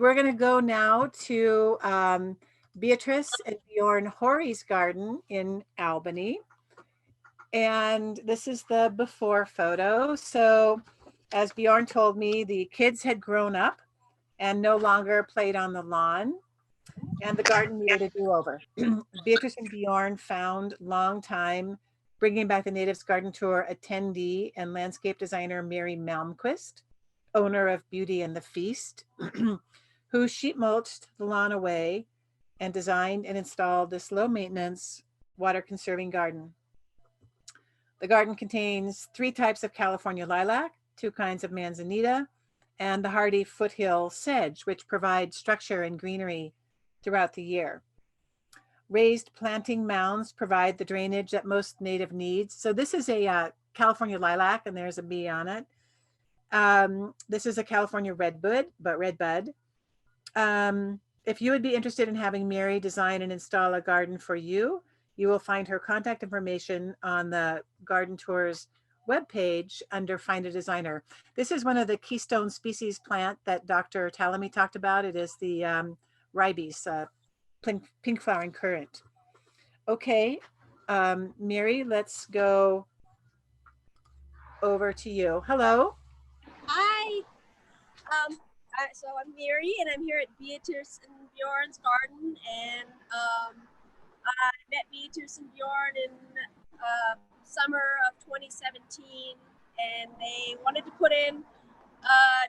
we're going to go now to Beatrice and Bjorn Hori's garden in Albany. And this is the before photo. So as Bjorn told me, the kids had grown up and no longer played on the lawn, and the garden needed a do-over. Beatrice and Bjorn found longtime Bringing Back the Natives garden tour attendee and landscape designer Mary Malmquist, owner of Beauty and the Feast, who sheet mulched the lawn away and designed and installed this low maintenance, water conserving garden. The garden contains 3 types of California lilac, 2 kinds of manzanita, and the hardy foothill sedge, which provides structure and greenery throughout the year. Raised planting mounds provide the drainage that most native needs. So this is a California lilac, and there's a bee on it. This is a California redbud. If you would be interested in having Mary design and install a garden for you, you will find her contact information on the Garden Tours webpage under Find a Designer. This is one of the keystone species plant that Dr. Talamy talked about. It is the ribes, pink flowering currant. Okay, Mary, let's go over to you. Hello. Hi. So I'm Mary, and I'm here at Beatrice and Bjorn's garden, and I met Beatrice and Bjorn in summer of 2017, and they wanted to put in a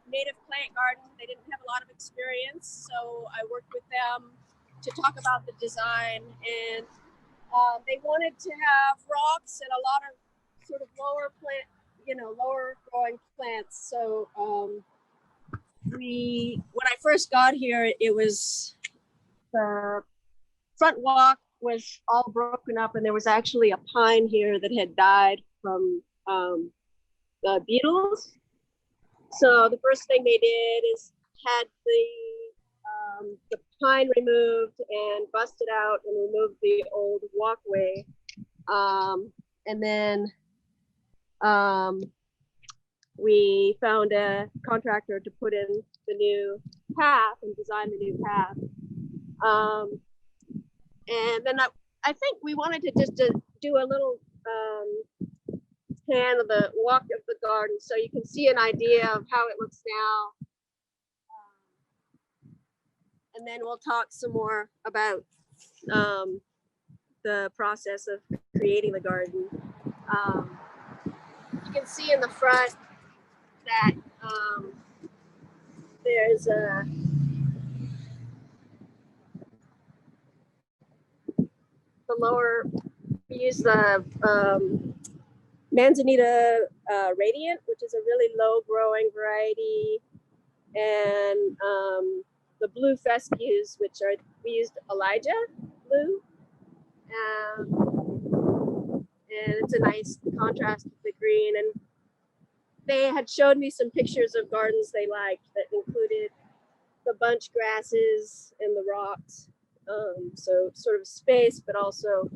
native plant garden. They didn't have a lot of experience, so I worked with them to talk about the design, and they wanted to have rocks and a lot of sort of lower growing plants. So when I first got here, it was the front walk was all broken up, and there was actually a pine here that had died from the beetles. So the first thing they did is had the pine removed and busted out and removed the old walkway. And then we found a contractor to put in the new path and design the new path. And then I think we wanted to just do a little pan of the walk of the garden so you can see an idea of how it looks now. And then we'll talk some more about the process of creating the garden. You can see in the front that there's the lower, we use the Manzanita Radiant, which is a really low growing variety, and the blue fescues, which are, we used Elijah blue, and it's a nice contrast with the green. And they had showed me some pictures of gardens they liked that included the bunch grasses and the rocks. So sort of space, but also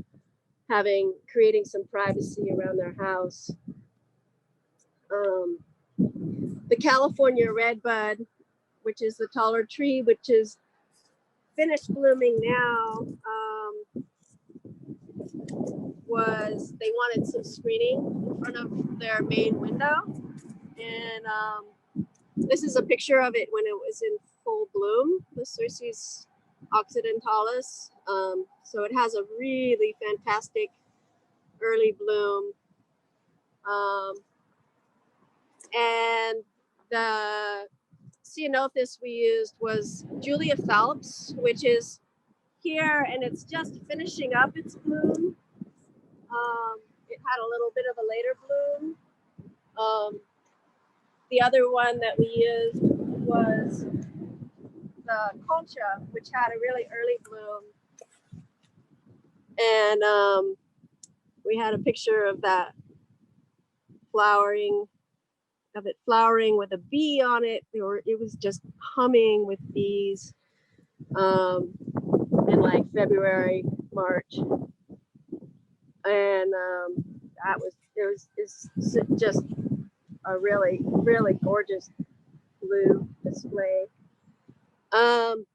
creating some privacy around their house. The California redbud, which is the taller tree, which is finished blooming now, they wanted some screening in front of their main window. And this is a picture of it when it was in full bloom, the Circes occidentalis. So it has a really fantastic early bloom. And the ceanothus we used was Julia Phelps, which is here, and it's just finishing up its bloom. It had a little bit of a later bloom. The other one that we used was the concha, which had a really early bloom. And we had a picture of that flowering with a bee on it. It was just humming with bees in like February, March. And it's just a really, really gorgeous blue display. So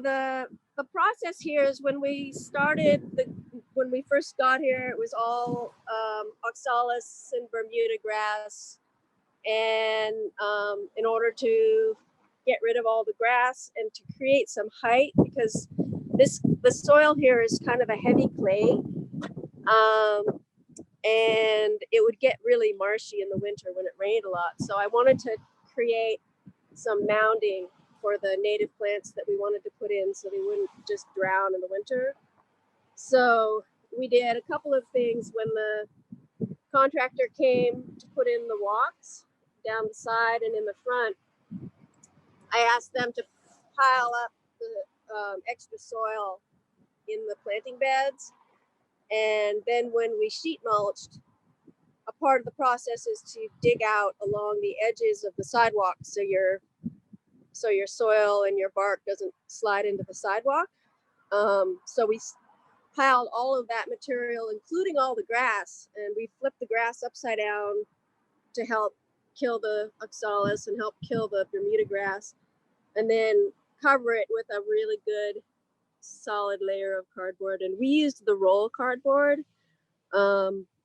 the process here is when we first got here, it was all oxalis and Bermuda grass. And in order to get rid of all the grass and to create some height, because the soil here is kind of a heavy clay, and it would get really marshy in the winter when it rained a lot. So I wanted to create some mounding for the native plants that we wanted to put in so they wouldn't just drown in the winter. So we did a couple of things. When the contractor came to put in the walks down the side and in the front, I asked them to pile up the extra soil in the planting beds. And then when we sheet mulched, a part of the process is to dig out along the edges of the sidewalk so your soil and your bark doesn't slide into the sidewalk. So we piled all of that material, including all the grass, and we flipped the grass upside down to help kill the oxalis and help kill the Bermuda grass, and then cover it with a really good solid layer of cardboard. And we used the roll cardboard.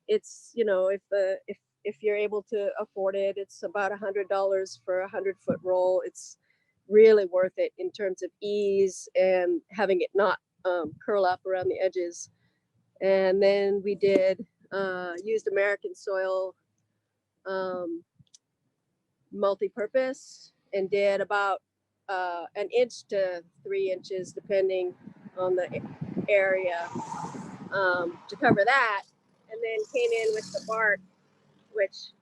It's, you know, if you're able to afford it, it's about $100 for a 100-foot roll. It's really worth it in terms of ease and having it not curl up around the edges. And then we did used American soil multi-purpose and did about 1 inch to 3 inches depending on the area to cover that, and then came in with the bark, which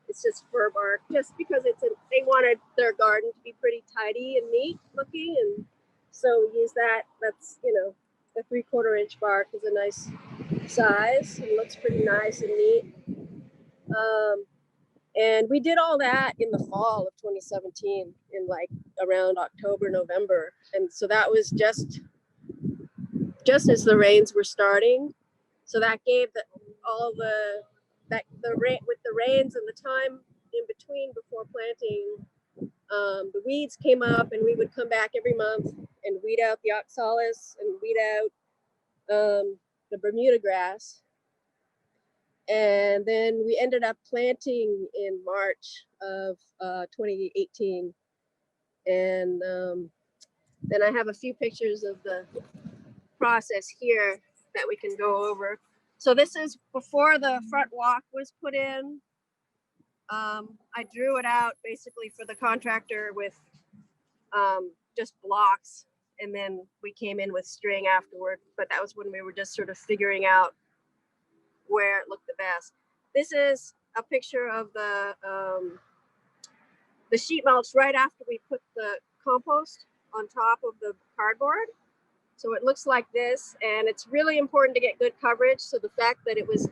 it's just fir bark, just because they wanted their garden to be pretty tidy and neat looking, and so we use that. That's, you know, the 3/4 inch bark is a nice size and looks pretty nice and neat. And we did all that in the fall of 2017, in like around October, November. And so that was just as the rains were starting. So that gave with the rains and the time in between before planting, the weeds came up, and we would come back every month and weed out the oxalis and weed out the Bermuda grass. And then we ended up planting in March of 2018. And then I have a few pictures of the process here that we can go over. So this is before the front walk was put in. I drew it out basically for the contractor with just blocks, and then we came in with string afterward. But that was when we were just sort of figuring out where it looked the best. This is a picture of the sheet mulch right after we put the compost on top of the cardboard. So it looks like this, and it's really important to get good coverage. So the fact that it was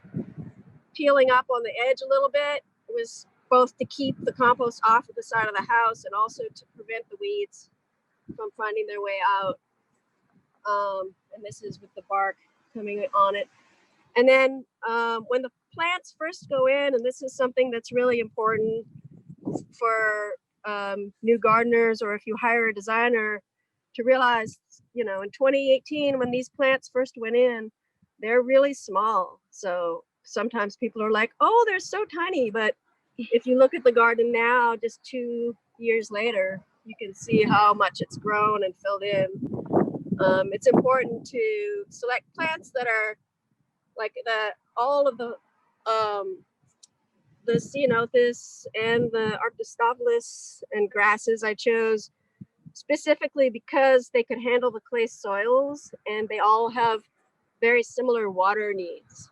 peeling up on the edge a little bit was both to keep the compost off of the side of the house and also to prevent the weeds from finding their way out. And this is with the bark coming on it. And then when the plants first go in, and this is something that's really important for new gardeners, or if you hire a designer, to realize, you know, in 2018, when these plants first went in, they're really small. So sometimes people are like, oh, they're so tiny. But if you look at the garden now, just 2 years later, you can see how much it's grown and filled in. It's important to select plants that are like all of the ceanothus and the arctostaphylos and grasses I chose specifically because they could handle the clay soils, and they all have very similar water needs.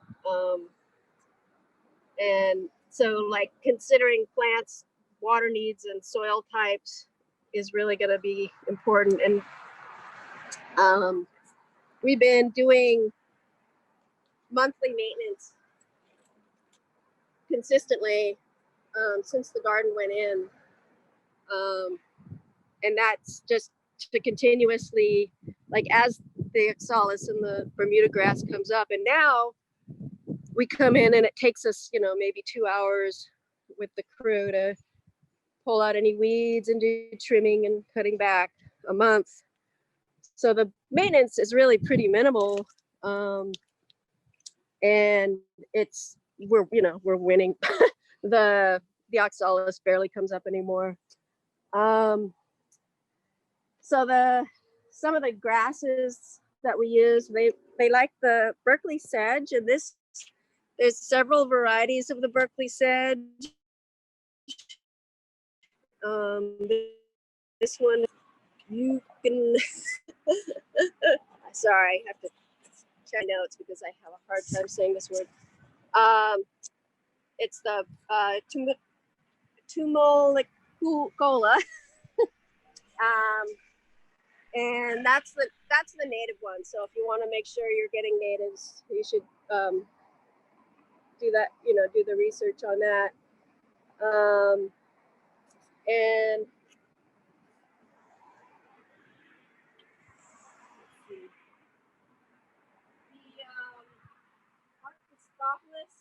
And so like considering plants' water needs and soil types is really going to be important. And we've been doing monthly maintenance consistently since the garden went in. And that's just to continuously, like as the oxalis and the Bermuda grass comes up, and now we come in and it takes us, you know, maybe 2 hours with the crew to pull out any weeds and do trimming and cutting back a month. So the maintenance is really pretty minimal. And we're winning. the oxalis barely comes up anymore. So some of the grasses that we use, they like the Berkeley sedge, and there's several varieties of the Berkeley sedge. This one you can sorry, I have to check notes because I have a hard time saying this word. It's the tumolicola. And that's the native one. So if you want to make sure you're getting natives, you should do that. Do the research on that. And the Archistophilus.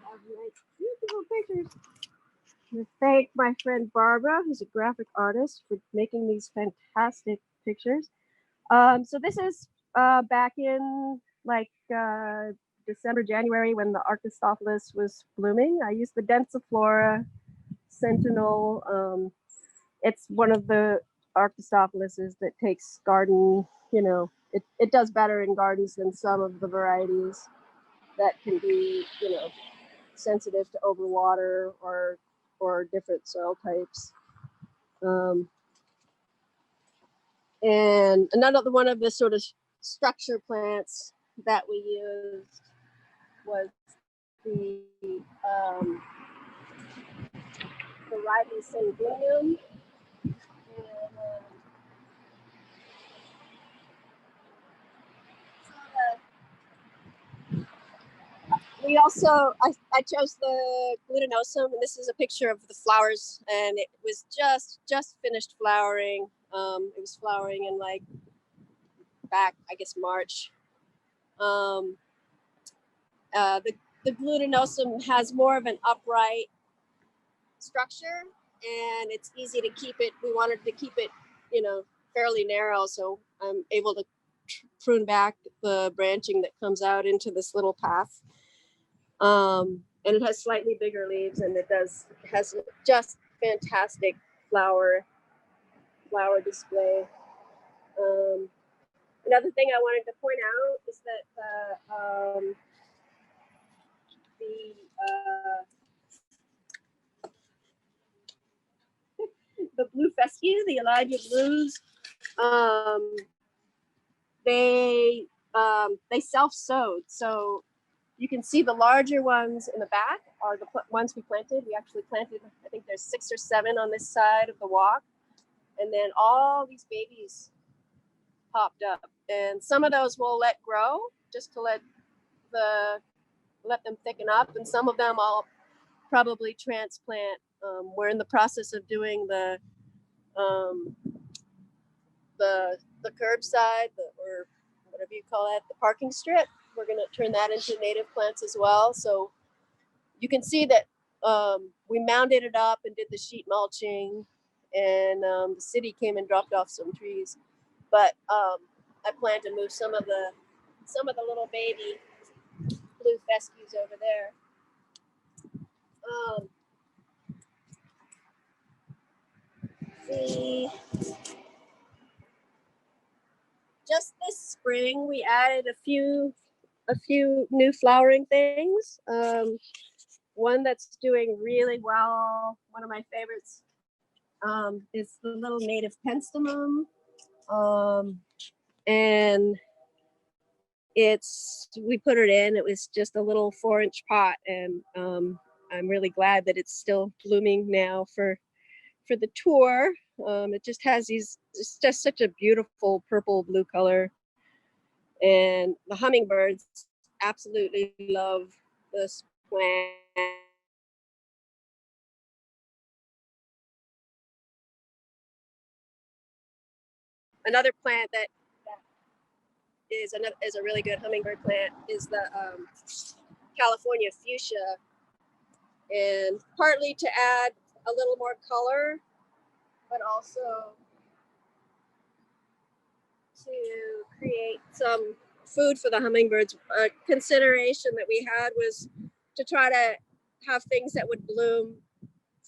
Have nice, beautiful pictures. To thank my friend Barbara, who's a graphic artist, for making these fantastic pictures. So this is back in like December, January, when the Archistophilus was blooming. I used the Densiflora Sentinel. It's one of the Archistophilises that takes garden, it does better in gardens than some of the varieties that can be, sensitive to overwater or different soil types. And another one of the sort of structure plants that we used was the variety Sanguinium. We also, I chose the glutinosum, and this is a picture of the flowers, and it was just finished flowering. It was flowering in like back, I guess, March. The glutinosum has more of an upright structure, and it's easy to keep it. We wanted to keep it, fairly narrow, so I'm able to prune back the branching that comes out into this little path. And it has slightly bigger leaves, and it has just fantastic flower display. Another thing I wanted to point out is that the blue fescue, the Elijah blues, they self-sowed. So you can see the larger ones in the back are the ones we planted. We actually planted, I think there's 6 or 7 on this side of the walk. And then all these babies popped up. And some of those we'll let grow just to let them thicken up. And some of them I'll probably transplant. We're in the process of doing the curbside, or whatever you call it, the parking strip. We're going to turn that into native plants as well. So you can see that we mounded it up and did the sheet mulching, and the city came and dropped off some trees. But I plan to move some of the little baby blue fescues over there. Just this spring, we added a few new flowering things. One that's doing really well, one of my favorites, is the little native penstemon. And we put it in, it was just a little 4-inch pot, and I'm really glad that it's still blooming now for the tour. It just has it's just such a beautiful purple blue color, and the hummingbirds absolutely love this plant. Another plant that is a really good hummingbird plant is the California fuchsia, and partly to add a little more color, but also to create some food for the hummingbirds. A consideration that we had was to try to have things that would bloom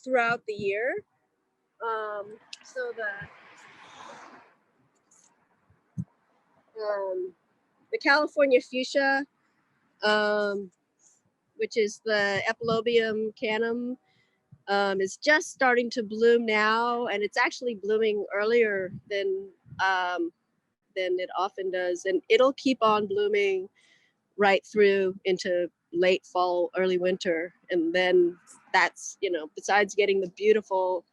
throughout the year. So the California fuchsia, which is the Epilobium canum, is just starting to bloom now, and it's actually blooming earlier than it often does, and it'll keep on blooming right through into late fall, early winter. And then that's, besides getting the beautiful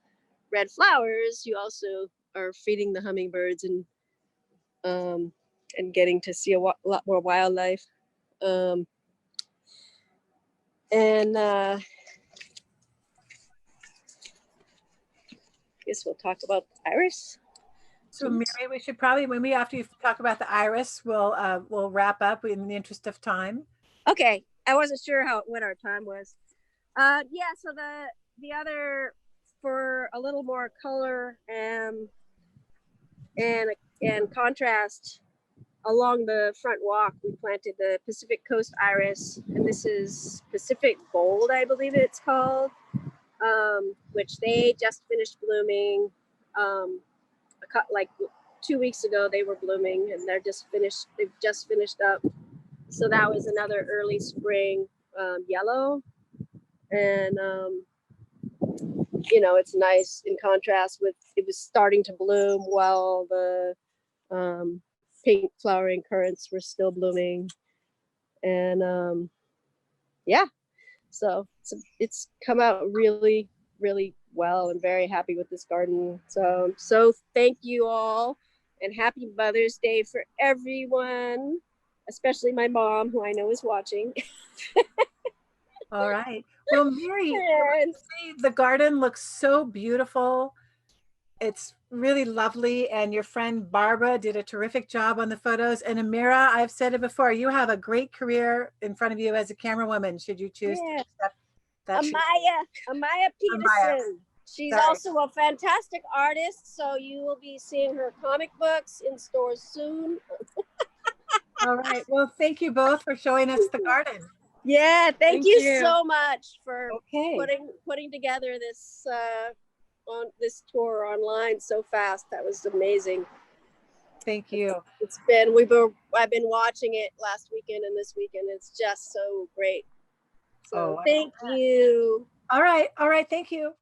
red flowers, you also are feeding the hummingbirds and getting to see a lot more wildlife. I guess we'll talk about the iris. So Mary, we should probably, after you talk about the iris, we'll wrap up in the interest of time. Okay, I wasn't sure what our time was. Yeah, so the other, for a little more color and contrast, along the front walk, we planted the Pacific Coast iris, and this is Pacific Gold, I believe it's called, which they just finished blooming. Like 2 weeks ago, they were blooming, and they've just finished up. So that was another early spring yellow, and it's nice in contrast with, it was starting to bloom while the pink flowering currants were still blooming. And yeah, so it's come out really, really well. I'm very happy with this garden. So thank you all, and happy Mother's Day for everyone, especially my mom, who I know is watching. All right. Well, Mary, the garden looks so beautiful. It's really lovely. And your friend Barbara did a terrific job on the photos. And Amira, I've said it before, you have a great career in front of you as a camera woman, should you choose to accept that. Amaya Peterson. She's also a fantastic artist. So you will be seeing her comic books in stores soon. All right. Well, thank you both for showing us the garden. Yeah, thank you so much for putting together this on this tour online so fast. That was amazing. Thank you. I've been watching it last weekend and this weekend. It's just so great. So thank you. All right. Thank you.